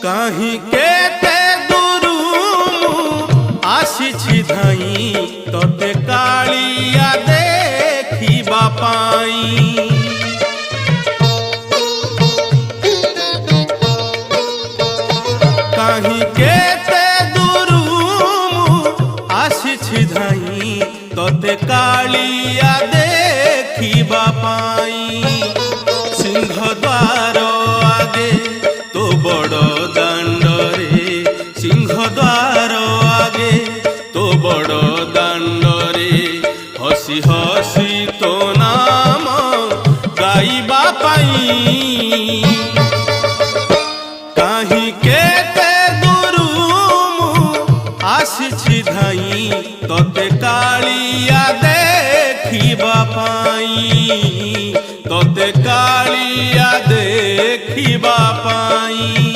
कहीं केते दूरू आसी धाई तोते कालिया देखिबा पाई। कहीं केते दूरू आसी धाई तोते कालिया देखिबा पाई। सिंहद्वार आगे तो बड़ दांडरे, सिंहद्वार आगे तो बड़ दांडरे हसी हसी तो नाम गाइबा पाई। कहीं केते दूरू आसी धाई तोते कालिया देखिबा पाई, तोते कालिया देखिबा पाई।